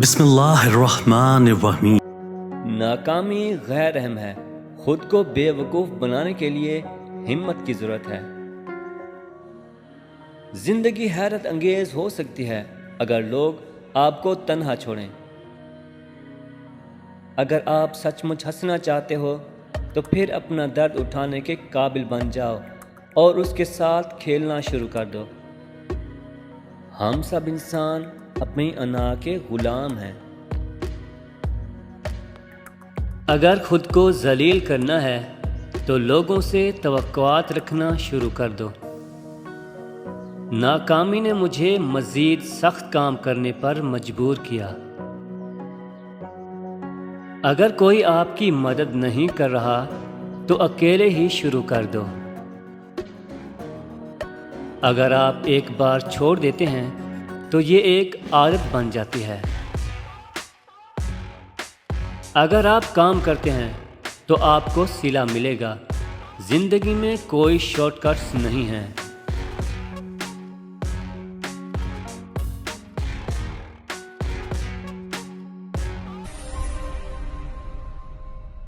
بسم اللہ الرحمن الرحیم۔ ناکامی غیر اہم ہے، خود کو بے وقوف بنانے کے لیے ہمت کی ضرورت ہے۔ زندگی حیرت انگیز ہو سکتی ہے اگر لوگ آپ کو تنہا چھوڑیں۔ اگر آپ سچ مچ ہنسنا چاہتے ہو تو پھر اپنا درد اٹھانے کے قابل بن جاؤ اور اس کے ساتھ کھیلنا شروع کر دو۔ ہم سب انسان اپنی انا کے غلام ہیں۔ اگر خود کو ذلیل کرنا ہے تو لوگوں سے توقعات رکھنا شروع کر دو۔ ناکامی نے مجھے مزید سخت کام کرنے پر مجبور کیا۔ اگر کوئی آپ کی مدد نہیں کر رہا تو اکیلے ہی شروع کر دو۔ اگر آپ ایک بار چھوڑ دیتے ہیں تو یہ ایک عادت بن جاتی ہے۔ اگر آپ کام کرتے ہیں تو آپ کو صلہ ملے گا۔ زندگی میں کوئی شارٹ کٹس نہیں ہیں۔